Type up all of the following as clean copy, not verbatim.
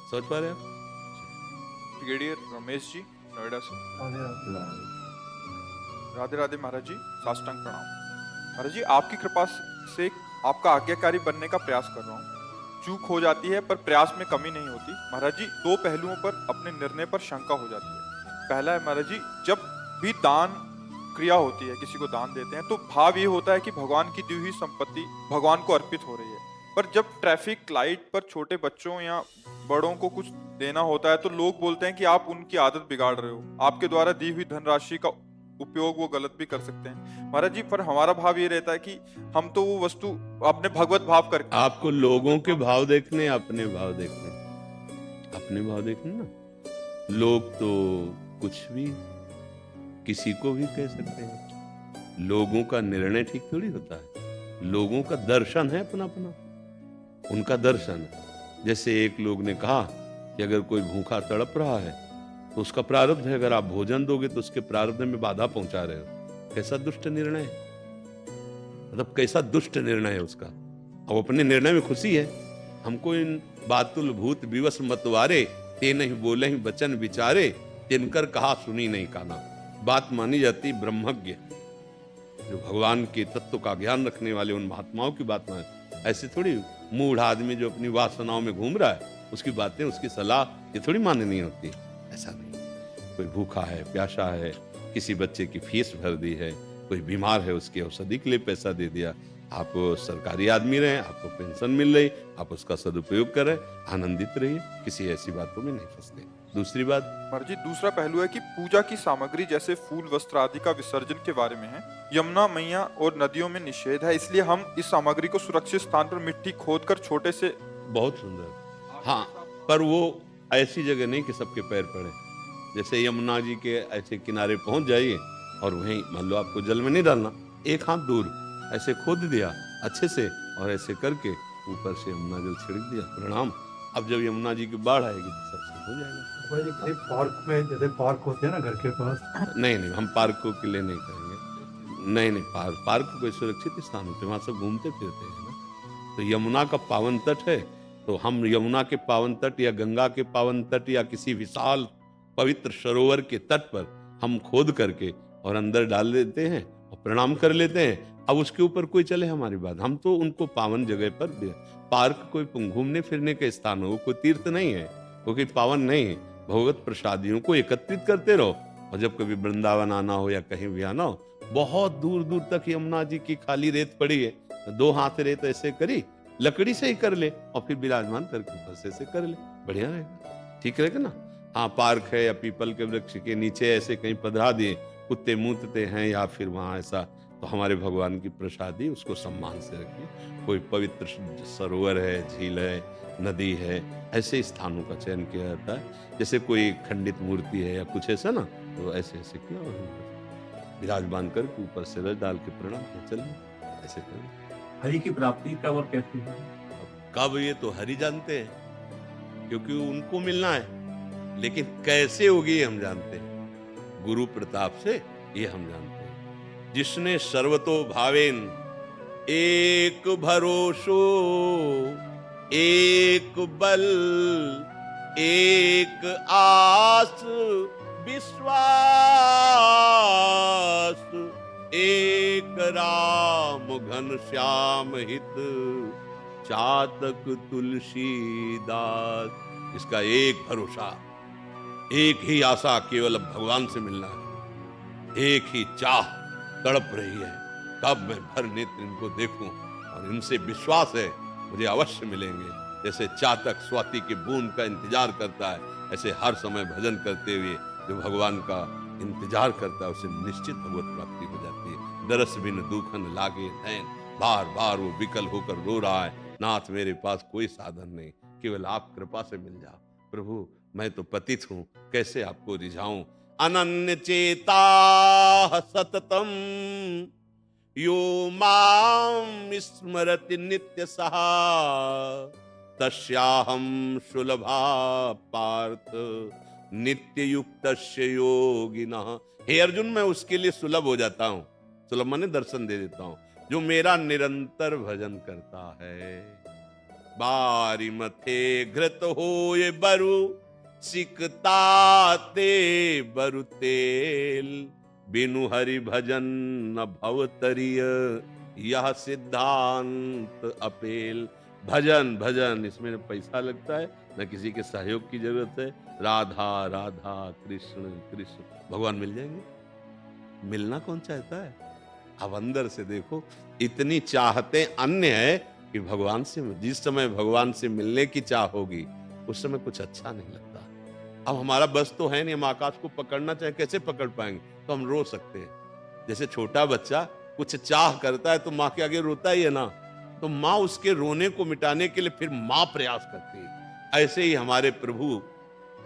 सोच पा रहे हैं ब्रिगेडियर रमेश जी, नोएडा से। आप? राधे राधे महाराज जी, साष्टांग प्रणाम। महाराज जी, आपकी कृपा से आपका आज्ञाकारी बनने का प्रयास कर रहा हूँ। चूक हो जाती है पर प्रयास में कमी नहीं होती। महाराज जी, दो पहलुओं पर अपने निर्णय पर शंका हो जाती है। पहला है महाराज जी, जब भी दान क्रिया होती है, किसी को दान देते हैं, तो भाव ये होता है कि भगवान की दी हुई संपत्ति भगवान को अर्पित हो रही है। पर जब ट्रैफिक लाइट पर छोटे बच्चों या बड़ों को कुछ देना होता है तो लोग बोलते हैं कि आप उनकी आदत बिगाड़ रहे हो, आपके द्वारा दी हुई धनराशि का उपयोग वो गलत भी कर सकते हैं। महाराज जी, पर हमारा भाव ये रहता है कि हम तो वो वस्तु अपने भगवत भाव कर आपको लोगों के भाव देखने, अपने भाव देखने, अपने भाव देखने ना। लोग तो कुछ भी किसी को भी कह सकते हैं। लोगों का निर्णय ठीक थोड़ी होता है। लोगों का दर्शन है अपना अपना, उनका दर्शन है। जैसे एक लोग ने कहा कि अगर कोई भूखा तड़प रहा है तो उसका प्रारब्ध है, अगर आप भोजन दोगे तो उसके प्रारब्ध में बाधा पहुंचा रहे हो। कैसा दुष्ट निर्णय है, मतलब कैसा दुष्ट निर्णय है उसका। अब अपने निर्णय में खुशी है। हमको इन बातुल भूत विवश मतवारे, ते नहीं बोले ही वचन विचारे, तिनकर कहा सुनी नहीं काना। बात मानी जाती ब्रह्मज्ञ, जो भगवान के तत्व का ज्ञान रखने वाले उन महात्माओं की बात माने। ऐसे थोड़ी मूढ़ आदमी जो अपनी वासनाओं में घूम रहा है, उसकी बातें, उसकी सलाह ये थोड़ी माननी होती। ऐसा नहीं। कोई भूखा है, प्यासा है, किसी बच्चे की फीस भर दी है, कोई बीमार है, उसकी औषधि के लिए पैसा दे दिया। आप सरकारी आदमी रहे, आपको पेंशन मिल रही, आप उसका सदुपयोग कर रहे, आनंदित रहिए, किसी ऐसी बातों में नहीं फंसते। दूसरी बात, महाराज जी, दूसरा पहलू है कि पूजा की सामग्री जैसे फूल वस्त्र आदि का विसर्जन के बारे में है। यमुना मैया और नदियों में निषेध है, इसलिए हम इस सामग्री को सुरक्षित स्थान पर मिट्टी खोदकर छोटे से बहुत सुंदर। हाँ, पर वो ऐसी जगह नहीं कि सबके पैर पड़े। जैसे यमुना जी के ऐसे किनारे पहुंच जाइए और वहीं मान लो आपको जल में नहीं डालना, एक हाथ दूर ऐसे खोद दिया अच्छे से और ऐसे करके ऊपर से यमुना जल छिड़क दिया, प्रणाम। अब जब यमुना जी की बाढ़ आएगी तो सब ठीक हो जाएगा। पार्क में, जैसे पार्क होते हैं ना घर के पास। नहीं नहीं, हम पार्कों के लिए नहीं करेंगे। नहीं नहीं, पार्क कोई सुरक्षित स्थान होते हैं, वहां सब घूमते फिरते हैं ना। तो यमुना का पावन तट है, तो हम यमुना के पावन तट या गंगा के पावन तट या किसी विशाल पवित्र सरोवर के तट पर हम खोद करके और अंदर डाल देते हैं और प्रणाम कर लेते हैं। अब उसके ऊपर कोई चले हमारी बात, हम तो उनको पावन जगह पर पार्क कोई घूमने फिरने का स्थान हो, कोई तीर्थ नहीं है, वो कोई पावन नहीं है। भगवत प्रसादियों को एकत्रित करते रहो, और जब कभी वृंदावन आना हो या कहीं भी आना हो, बहुत दूर दूर तक यमुना जी की खाली रेत पड़ी है, दो हाथ रेत ऐसे करी, लकड़ी से ही कर ले और फिर विराजमान करके ऊपर से कर ले, बढ़िया रहेगा, ठीक रहेगा ना। हाँ, पार्क है या पीपल के वृक्ष के नीचे ऐसे कहीं पधरा दिए, कुत्ते मूतते हैं या फिर वहां ऐसा, तो हमारे भगवान की प्रसादी उसको सम्मान से रखिए। कोई पवित्र सरोवर है, झील है, नदी है, ऐसे स्थानों का चयन किया जाता है। जैसे कोई खंडित मूर्ति है या कुछ ऐसा ना, तो ऐसे ऐसे किया और विराजमान करके ऊपर से रस डाल के प्रणाम चल ऐसे करें। हरि की प्राप्ति कब और कैसे है? कब ये तो हरि जानते हैं, क्योंकि उनको मिलना है, लेकिन कैसे होगी ये हम जानते हैं। गुरु प्रताप से ये हम जानते हैं। जिसने सर्वतो भावेन, एक भरोसो, एक बल, एक आस, विश्वास, एक राम घन श्याम हित, चातक तुलसीदास। इसका एक भरोसा, एक ही आशा, केवल भगवान से मिलना है। एक ही चाह तड़प रही है, कब मैं भर नेत्र इनको देखूं, और इनसे विश्वास है मुझे अवश्य मिलेंगे। जैसे चातक स्वाति की बूंद का इंतजार करता है, ऐसे हर समय भजन करते हुए जो भगवान का इंतजार करता है उसे निश्चित भगवत प्राप्ति हो जाती है। दरस बिन दुखन लागे नैन, बार बार वो विकल होकर रो रहा है, नाथ मेरे पास कोई साधन नहीं, केवल आप कृपा से मिल जाओ। प्रभु मैं तो पतित हूं, कैसे आपको रिझाऊं। अनन्य चेता सततम, यो मां स्मरति नित्य सहा, तस्याहं सुलभा पार्थ नित्य युक्तस्य योगिनः। हे अर्जुन, मैं उसके लिए सुलभ हो जाता हूं, सुलभ माने दर्शन दे देता हूं, जो मेरा निरंतर भजन करता है। बारी मथे घृत होए बरु, सिकताते बरु तेल, बिनु हरि भजन न भव तरिय, यह सिद्धांत अपेल। भजन भजन इसमें न पैसा लगता है, न किसी के सहयोग की जरूरत है। राधा राधा कृष्ण कृष्ण, भगवान मिल जाएंगे। मिलना कौन चाहता है? अब अंदर से देखो, इतनी चाहते अन्य है कि भगवान से, जिस समय भगवान से मिलने की चाह होगी उस समय कुछ अच्छा नहीं लगता। अब हमारा बस तो है नहीं, हम आकाश को पकड़ना चाहे कैसे पकड़ पाएंगे? तो हम रो सकते हैं। जैसे छोटा बच्चा कुछ चाह करता है तो माँ के आगे रोता ही है ना, तो माँ उसके रोने को मिटाने के लिए फिर माँ प्रयास करती है। ऐसे ही हमारे प्रभु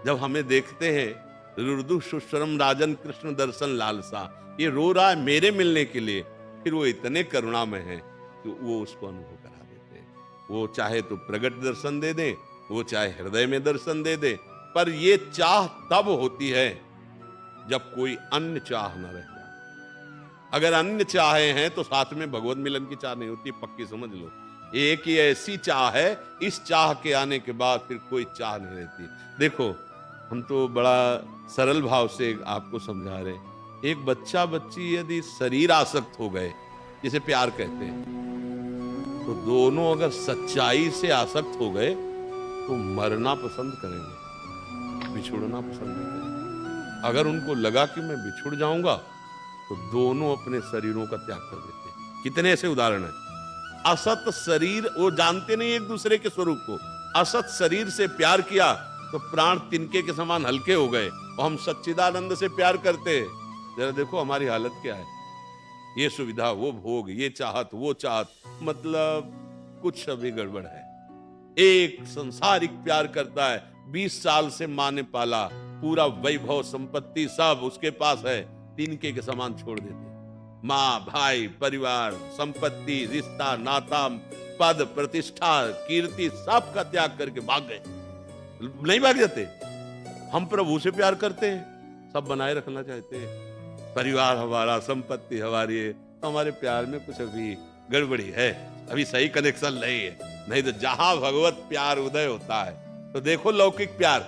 जब हमें देखते हैं, रुदु सुश्रम राजन कृष्ण दर्शन लालसा, ये रो रहा है मेरे मिलने के लिए, फिर वो इतने करुणामय हैं कि वो उसको अनुभव करा देते हैं। वो चाहे तो प्रगट दर्शन दे दें, वो चाहे हृदय में दर्शन दे दे, पर ये चाह तब होती है जब कोई अन्य चाह न रह जाए। अगर अन्य चाहे हैं तो साथ में भगवत मिलन की चाह नहीं होती, पक्की समझ लो। एक ही ऐसी चाह है, इस चाह के आने के बाद फिर कोई चाह नहीं रहती। देखो, हम तो बड़ा सरल भाव से आपको समझा रहे हैं। एक बच्चा बच्ची यदि शरीर आसक्त हो गए, जिसे प्यार कहते हैं, तो दोनों अगर सच्चाई से आसक्त हो गए तो मरना पसंद करेंगे, बिछुड़ना पसंद नहीं करेंगे। अगर उनको लगा कि मैं बिछुड़ जाऊंगा तो दोनों अपने शरीरों का त्याग कर देते हैं। कितने ऐसे उदाहरण हैं। असत शरीर, वो जानते नहीं एक दूसरे के स्वरूप को, असत शरीर से प्यार किया तो प्राण तिनके के समान हल्के हो गए, और हम सच्चिदानंद से प्यार करते हैं। जरा देखो हमारी हालत क्या है। ये सुविधा, वो भोग, ये चाहत, वो चाहत, मतलब कुछ अभी गड़बड़ है। एक संसारिक प्यार करता है, 20 साल से माँ ने पाला, पूरा वैभव संपत्ति सब उसके पास है, तिनके के समान छोड़ देते। माँ भाई परिवार संपत्ति रिश्ता नाता पद प्रतिष्ठा कीर्ति सब का त्याग करके भाग गए। नहीं भाग जाते? हम प्रभु से प्यार करते हैं, सब बनाए रखना चाहते हैं, परिवार हमारा संपत्ति हमारी है, तो हमारे प्यार में कुछ अभी गड़बड़ी है, अभी सही कनेक्शन नहीं है। नहीं तो जहां भगवत प्यार उदय होता है, तो देखो लौकिक प्यार,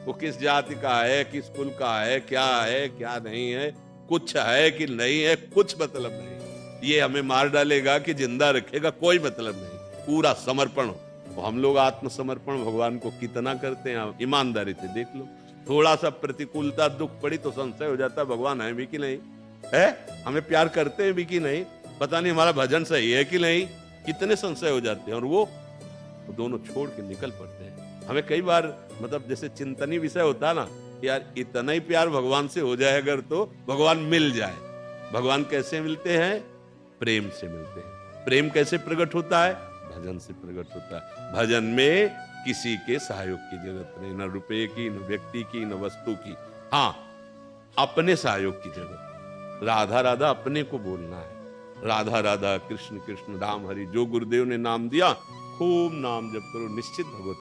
वो किस जाति का है, किस कुल का है, क्या नहीं है, कुछ है कि नहीं है, कुछ मतलब नहीं। ये हमें मार डालेगा कि जिंदा रखेगा, कोई मतलब नहीं। पूरा समर्पण हो। हम लोग आत्मसमर्पण भगवान को कितना करते हैं, ईमानदारी से देख लो। थोड़ा सा प्रतिकूलता दुख पड़ी तो संशय हो जाता है, भगवान है भी कि नहीं है, हमें प्यार करते हैं भी कि नहीं, पता नहीं हमारा भजन सही है कि नहीं, कितने संशय हो जाते हैं। और वो दोनों छोड़ के निकल पड़ते हैं। हमें कई बार मतलब जैसे चिंतनीय विषय होता है ना, यार इतना ही प्यार भगवान से हो जाए अगर, तो भगवान मिल जाए। भगवान कैसे मिलते हैं? प्रेम से मिलते हैं। प्रेम कैसे प्रकट होता है? भजन से प्रकट होता है। भजन में किसी के सहयोग की जरूरत नहीं, न रुपए की, न व्यक्ति की, न वस्तु की, हाँ अपने सहयोग की जरूरत। राधा राधा अपने को बोलना है, राधा राधा कृष्ण कृष्ण राम हरि, जो गुरुदेव ने नाम दिया खूब नाम जप करो, निश्चित भगवत